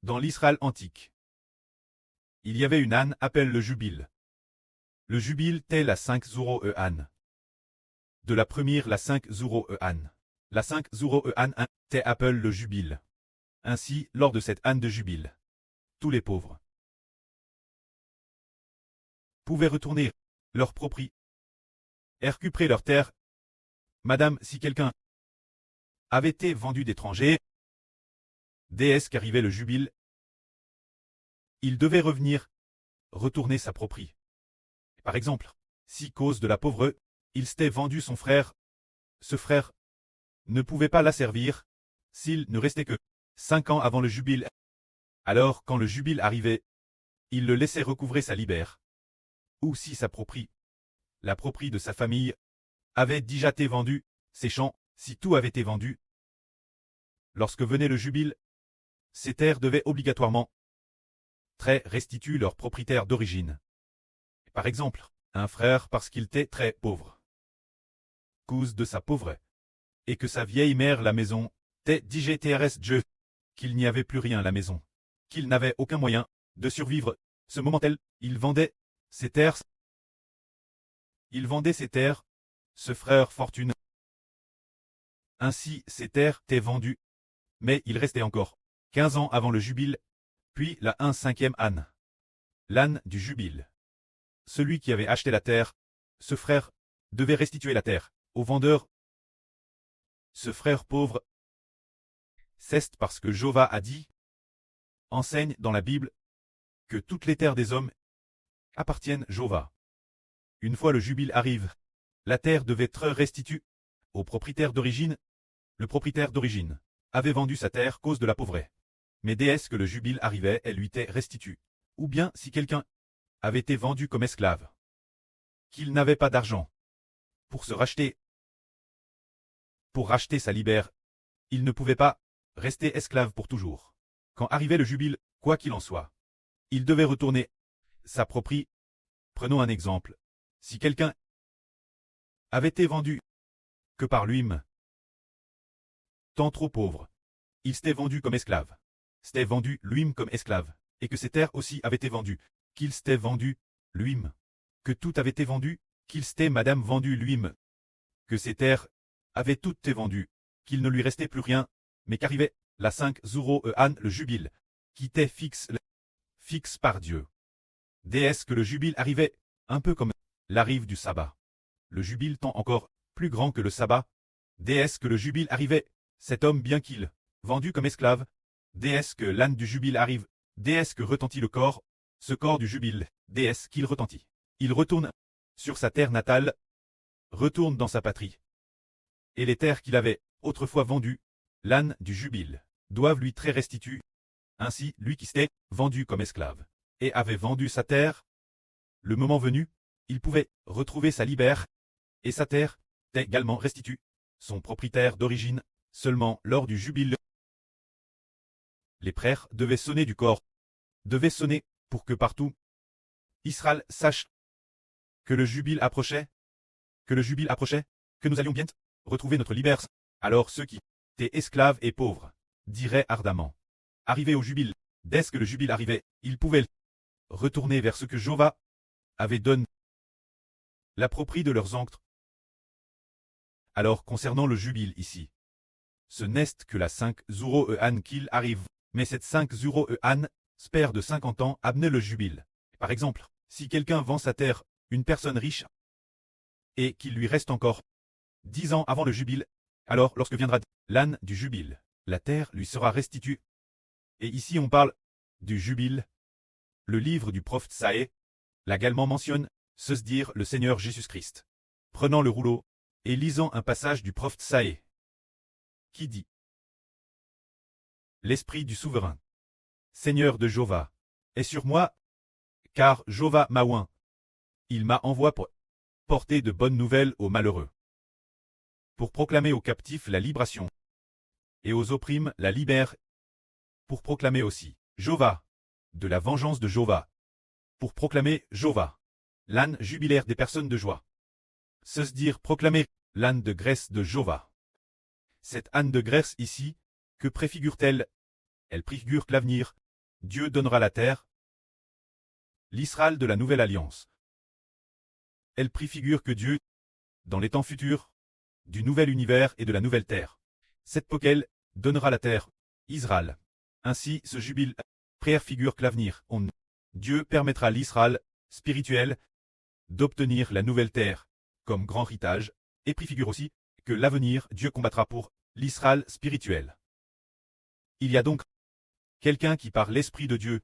Dans l'Israël antique, il y avait une âne appelée le jubile. Le jubile était la 5 zuro âne. De la première la 5 zuro âne. La 5 zuro âne était appelée le jubile. Ainsi, lors de cette âne de jubile, tous les pauvres pouvaient retourner leur propriété et récupérer leur terre. Madame, si quelqu'un avait été vendu d'étrangers, dès qu'arrivait le jubile, il devait revenir, retourner sa propriété. Par exemple, si cause de la pauvreté, il s'était vendu son frère, ce frère ne pouvait pas la servir, s'il ne restait que 5 ans avant le jubile. Alors, quand le jubile arrivait, il le laissait recouvrer sa libère. Ou si sa propriété, la propriété de sa famille, avait déjà été vendue, ses champs, si tout avait été vendu. Lorsque venait le jubile, ces terres devaient obligatoirement restituer leur propriétaire d'origine. Par exemple, un frère parce qu'il était très pauvre, cause de sa pauvreté, et que sa vieille mère la maison, Dieu, qu'il n'y avait plus rien à la maison, qu'il n'avait aucun moyen de survivre. Ce moment-là, il vendait ses terres. Il vendait ses terres, ce frère fortune. Ainsi, ses terres étaient vendues, mais il restait encore 15 ans avant le jubile, puis la 1/5e âne. L'âne du jubile. Celui qui avait acheté la terre, ce frère, devait restituer la terre au vendeur. Ce frère pauvre, c'est parce que Jéhovah a dit, enseigne dans la Bible, que toutes les terres des hommes appartiennent à Jéhovah. Une fois le jubile arrive, la terre devait être restituée au propriétaire d'origine. Le propriétaire d'origine avait vendu sa terre à cause de la pauvreté. Mais dès que le jubile arrivait, elle lui était restituée. Ou bien si quelqu'un avait été vendu comme esclave, qu'il n'avait pas d'argent pour se racheter, pour racheter sa libère, il ne pouvait pas rester esclave pour toujours. Quand arrivait le jubile, quoi qu'il en soit, il devait retourner sa propriété. Prenons un exemple. Si quelqu'un avait été vendu que par lui-même, tant trop pauvre, il s'était vendu comme esclave, s'était vendu lui-même comme esclave, et que ses terres aussi avaient été vendues, qu'il s'était vendu lui-même, que tout avait été vendu, qu'il s'était madame vendu lui-même, que ses terres avaient toutes été vendues, qu'il ne lui restait plus rien, mais qu'arrivait la 5 zuro âne le jubile, qui était fixe par Dieu. Dès que le jubile arrivait, un peu comme l'arrive du sabbat. Le jubile tant encore plus grand que le sabbat. Dès que le jubile arrivait, cet homme bien qu'il, vendu comme esclave, dès que l'âne du jubile arrive, dès que retentit le corps, ce corps du jubile, dès qu'il retentit, il retourne sur sa terre natale, retourne dans sa patrie. Et les terres qu'il avait autrefois vendues, l'âne du jubile, doivent lui restituer. Ainsi, lui qui s'était vendu comme esclave, et avait vendu sa terre, le moment venu, il pouvait retrouver sa libère, et sa terre était également restituée, son propriétaire d'origine, seulement lors du jubile. Les prêtres devaient sonner du corps, devaient sonner pour que partout Israël sache que le jubile approchait, que nous allions bientôt retrouver notre liberté. Alors ceux qui étaient esclaves et pauvres diraient ardemment, arrivés au jubile, dès que le jubile arrivait, ils pouvaient retourner vers ce que Jéhovah avait donné, la propriété de leurs ancêtres. Alors concernant le jubile ici, ce n'est que la 5 zuro âne qu'il arrive, mais cette 5 zuro âne, spère de 50 ans, amenait le jubile. Par exemple, si quelqu'un vend sa terre, une personne riche, et qu'il lui reste encore 10 ans avant le jubile, alors lorsque viendra l'âne du jubile, la terre lui sera restituée. Et ici on parle du jubile. Le livre du prophète Saé l'également mentionne, se dire le Seigneur Jésus-Christ, prenant le rouleau et lisant un passage du prophète Saé, qui dit: L'Esprit du souverain, Seigneur de Jéhovah, est sur moi, car Jéhovah m'a oint. Il m'a envoyé pour porter de bonnes nouvelles aux malheureux, pour proclamer aux captifs la libération, et aux opprimés la libère, pour proclamer aussi Jéhovah, de la vengeance de Jéhovah, pour proclamer Jéhovah, l'âne jubilaire des personnes de joie. Se dire proclamer l'âne de graisse de Jéhovah. Cette âne de graisse ici, que préfigure-t-elle? Elle préfigure l'avenir, Dieu donnera la terre, l'Israël de la nouvelle alliance. Elle préfigure que Dieu, dans les temps futurs, du nouvel univers et de la nouvelle terre, cette poquelle donnera la terre, Israël. Ainsi, ce jubile préfigure que l'avenir, Dieu permettra à l'Israël spirituel d'obtenir la nouvelle terre comme grand héritage, et préfigure aussi que l'avenir Dieu combattra pour l'Israël spirituel. Il y a donc quelqu'un qui par l'Esprit de Dieu,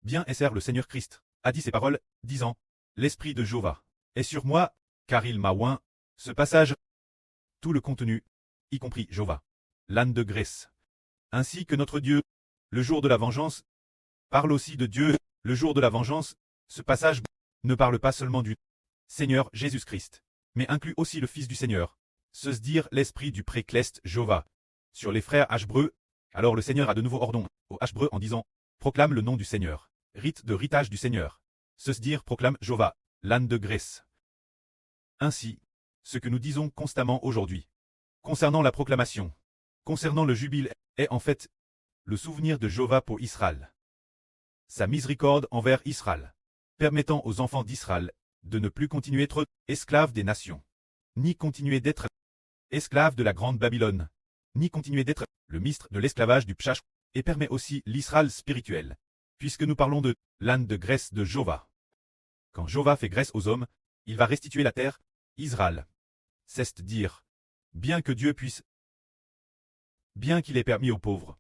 bien et sert le Seigneur Christ, a dit ces paroles, disant, l'Esprit de Jéhovah est sur moi, car il m'a oint. Ce passage, tout le contenu, y compris Jéhovah, l'âne de Grèce, ainsi que notre Dieu, le jour de la vengeance, parle aussi de Dieu, le jour de la vengeance. Ce passage ne parle pas seulement du Seigneur Jésus-Christ, mais inclut aussi le Fils du Seigneur, se dire l'esprit du précleste Jéhovah, sur les frères Hébreux. Alors le Seigneur a de nouveau ordonné aux Hébreux en disant, proclame le nom du Seigneur, rite de ritage du Seigneur, se dire proclame Jéhovah, l'âne de Grèce. Ainsi, ce que nous disons constamment aujourd'hui, concernant la proclamation, concernant le jubile, est en fait le souvenir de Jéhovah pour Israël. Sa miséricorde envers Israël, permettant aux enfants d'Israël de ne plus continuer d'être esclaves des nations, ni continuer d'être esclaves de la grande Babylone, ni continuer d'être le ministre de l'esclavage du Pshach, et permet aussi l'Israël spirituel, puisque nous parlons de l'âne de Grèce de Jéhovah. Quand Jéhovah fait grâce aux hommes, il va restituer la terre, Israël. C'est-à-dire, bien que Dieu puisse, bien qu'il ait permis aux pauvres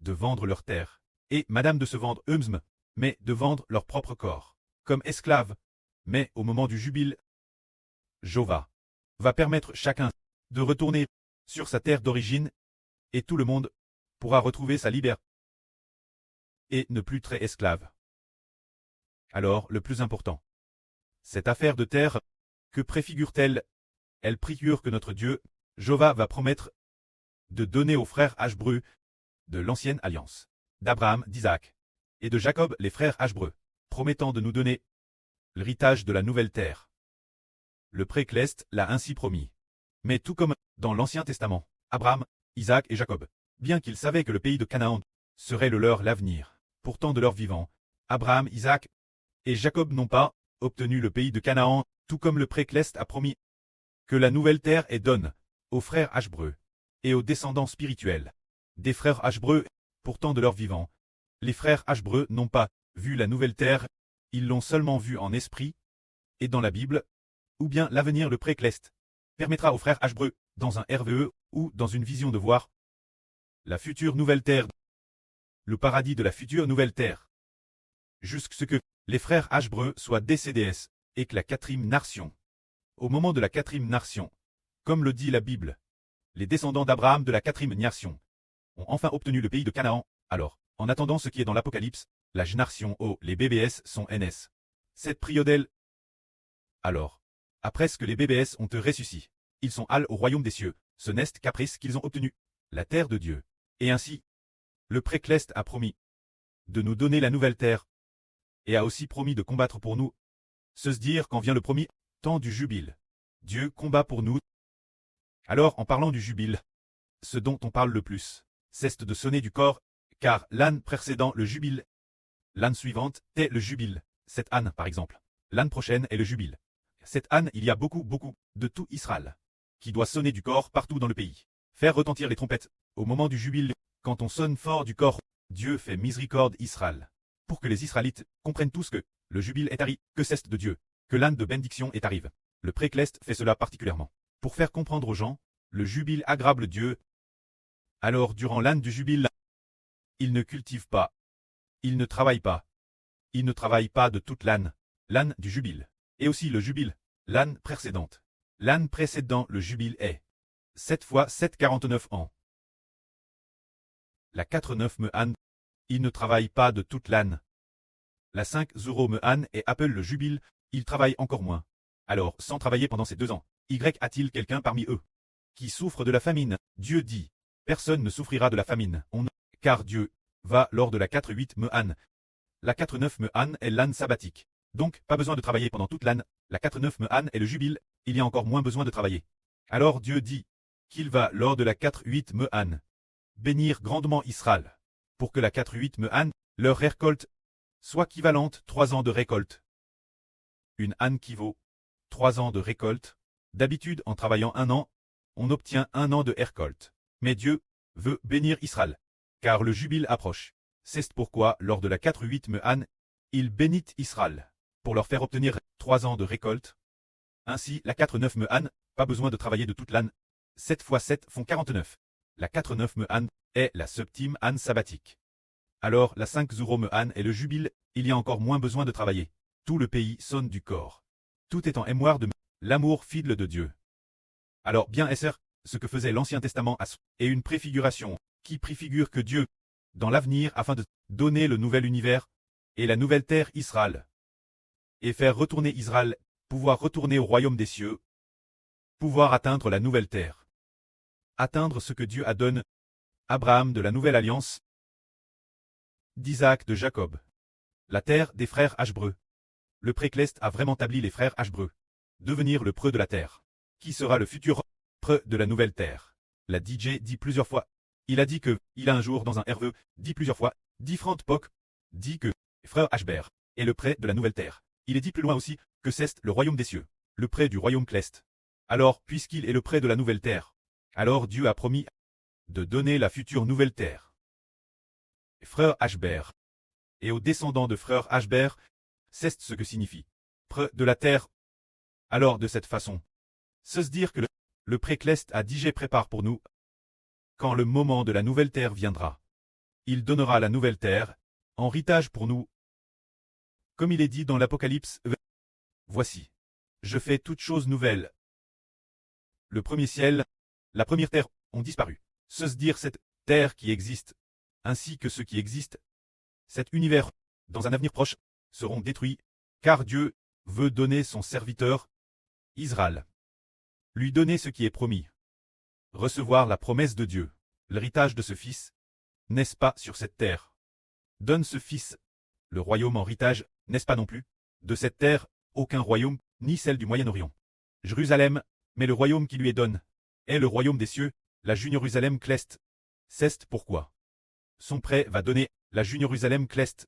de vendre leur terre, et madame de se vendre eux-mêmes, mais de vendre leur propre corps, comme esclaves, mais au moment du jubile, Jéhovah va permettre chacun de retourner sur sa terre d'origine, et tout le monde pourra retrouver sa liberté et ne plus être esclave. Alors, le plus important, cette affaire de terre, que préfigure-t-elle? Elle préfigure que notre Dieu, Jéhovah, va promettre de donner aux frères Hébreux de l'ancienne alliance, d'Abraham, d'Isaac et de Jacob les frères Hébreux, promettant de nous donner l'héritage de la nouvelle terre. Le précleste l'a ainsi promis. Mais tout comme dans l'Ancien Testament, Abraham, Isaac et Jacob, bien qu'ils savaient que le pays de Canaan serait le leur l'avenir, pourtant de leur vivant, Abraham, Isaac et Jacob n'ont pas obtenu le pays de Canaan, tout comme le précleste a promis que la nouvelle terre est donne aux frères Hébreux et aux descendants spirituels des frères Hébreux, pourtant de leur vivant. Les frères Hébreux n'ont pas vu la nouvelle terre, ils l'ont seulement vue en esprit et dans la Bible, ou bien l'avenir le précleste permettra aux frères Hébreux, dans un RVE ou dans une vision de voir la future nouvelle terre, le paradis de la future nouvelle terre, jusqu'à ce que les frères Hébreux soient décédés et que la quatrième nation, au moment de la quatrième nation, comme le dit la Bible, les descendants d'Abraham de la quatrième nation ont enfin obtenu le pays de Canaan. Alors, en attendant ce qui est dans l'Apocalypse, la génération les BBS sont NS. Cette priodelle. Alors, après ce que les BBS ont ressuscité, ils sont allés au royaume des cieux, ce n'est qu'après ce qu'ils ont obtenu, la terre de Dieu. Et ainsi, le précleste a promis de nous donner la nouvelle terre, et a aussi promis de combattre pour nous, se dire quand vient le premier temps du jubile. Dieu combat pour nous. Alors en parlant du jubile, ce dont on parle le plus, c'est de sonner du corps, car l'âne précédent le jubile, l'âne suivante est le jubile, cette âne par exemple, l'âne prochaine est le jubile. Cette âne il y a beaucoup de tout Israël, qui doit sonner du corps partout dans le pays, faire retentir les trompettes, au moment du jubile, quand on sonne fort du corps, Dieu fait miséricorde Israël, pour que les Israélites comprennent tous que le jubile est arrivé, que c'est de Dieu, que l'âne de bénédiction est arrivé. Le précleste fait cela particulièrement, pour faire comprendre aux gens, le jubile aggrave Dieu. Alors durant l'âne du jubile, il ne cultive pas, il ne travaille pas, il ne travaille pas de toute l'âne du jubile, et aussi le jubile, l'âne précédente. L'âne précédent le jubile est 7 fois 7 49 ans. La 4-9 me âne, il ne travaille pas de toute l'âne. La 5-0 me âne et appelle le jubile, il travaille encore moins. Alors, sans travailler pendant ces 2 ans, a-t-il quelqu'un parmi eux qui souffre de la famine? Dieu dit, personne ne souffrira de la famine, car Dieu va lors de la 4-8 me âne. La 4-9 me âne est l'âne sabbatique. Donc, pas besoin de travailler pendant toute l'âne. La 4-9 me âne est le jubile, il y a encore moins besoin de travailler. Alors Dieu dit qu'il va lors de la 4-8 me âne bénir grandement Israël, pour que la 4-8 me âne leur récolte soit équivalente 3 ans de récolte. Une âne qui vaut 3 ans de récolte. D'habitude, en travaillant 1 an, on obtient 1 an de récolte. Mais Dieu veut bénir Israël, car le jubile approche. C'est pourquoi, lors de la 4-8 âne, il bénit Israël, pour leur faire obtenir 3 ans de récolte. Ainsi, la 4-9 âne, pas besoin de travailler de toute l'âne. 7 fois 7 font 49. La 4-9 âne est la septième âne sabbatique. Alors, la 5-0 âne est le jubile, il y a encore moins besoin de travailler. Tout le pays sonne du corps. Tout est en mémoire de l'amour fidèle de Dieu. Alors, bien est ce que faisait l'Ancien Testament et une préfiguration, qui préfigure que Dieu, dans l'avenir, afin de donner le nouvel univers et la nouvelle terre Israël, et faire retourner Israël, pouvoir retourner au royaume des cieux, pouvoir atteindre la nouvelle terre, atteindre ce que Dieu a donné Abraham de la nouvelle alliance, d'Isaac de Jacob, la terre des frères Hébreux. Le précleste a vraiment établi les frères Hébreux, devenir le preux de la terre, qui sera le futur preux de la nouvelle terre. La DJ dit plusieurs fois, il a dit que, il a un jour dans un herveux, dit plusieurs fois, différentes pocs, dit que, frère Hbert, est le près de la nouvelle terre. Il est dit plus loin aussi, que c'est le royaume des cieux, le près du royaume cleste. Alors, puisqu'il est le près de la nouvelle terre, alors Dieu a promis de donner la future nouvelle terre. Frère Hbert. Et aux descendants de frère Hbert, c'est ce que signifie près de la terre. Alors de cette façon, se dire que le précleste a dit prépare pour nous. Quand le moment de la nouvelle terre viendra, il donnera la nouvelle terre, en héritage pour nous. Comme il est dit dans l'Apocalypse, voici, je fais toutes choses nouvelles. Le premier ciel, la première terre ont disparu. Se dire cette terre qui existe, ainsi que ce qui existe, cet univers, dans un avenir proche, seront détruits, car Dieu veut donner son serviteur, Israël. Lui donner ce qui est promis. Recevoir la promesse de Dieu, l'héritage de ce fils, n'est-ce pas sur cette terre? Donne ce fils, le royaume en héritage, n'est-ce pas non plus? De cette terre, aucun royaume, ni celle du Moyen-Orient. Jérusalem, mais le royaume qui lui est donné, est le royaume des cieux, la Jérusalem cleste. C'est pourquoi son prêt va donner la Jérusalem cleste,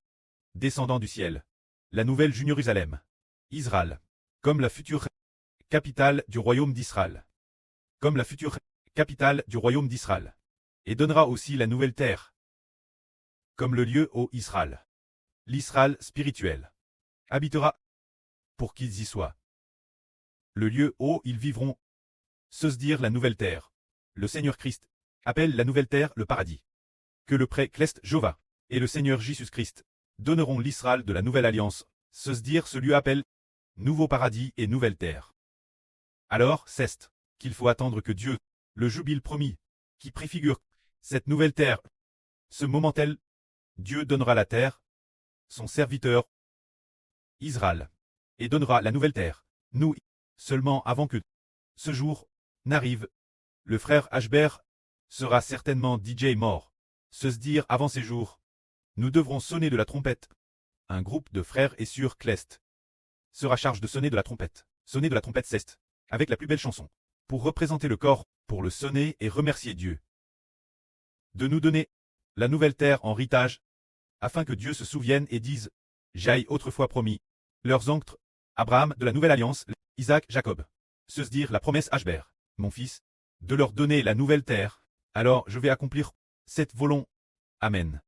descendant du ciel, la nouvelle Jérusalem, Israël, comme la future capitale du royaume d'Israël, comme la future capitale du royaume d'Israël, et donnera aussi la nouvelle terre, comme le lieu ô Israël, l'Israël spirituel, habitera, pour qu'ils y soient. Le lieu où ils vivront, se dire la nouvelle terre, le Seigneur Christ, appelle la nouvelle terre le paradis. Que le précleste Jova, et le Seigneur Jésus-Christ, donneront l'Israël de la nouvelle alliance, se dire ce lieu appelle, nouveau paradis et nouvelle terre. Alors, c'est qu'il faut attendre que Dieu, le jubile promis, qui préfigure cette nouvelle terre, ce moment tel, Dieu donnera la terre, son serviteur, Israël, et donnera la nouvelle terre, nous, seulement avant que ce jour n'arrive, le frère Hbert sera certainement DJ mort, se dire avant ces jours, nous devrons sonner de la trompette. Un groupe de frères et sœurs cleste sera chargé de sonner de la trompette ceste, avec la plus belle chanson, pour représenter le corps, pour le sonner et remercier Dieu de nous donner la nouvelle terre en héritage, afin que Dieu se souvienne et dise, j'aille autrefois promis, leurs oncles, Abraham de la nouvelle alliance, Isaac, Jacob, se dire la promesse Hbert, mon fils, de leur donner la nouvelle terre, alors je vais accomplir cette volonté. Amen.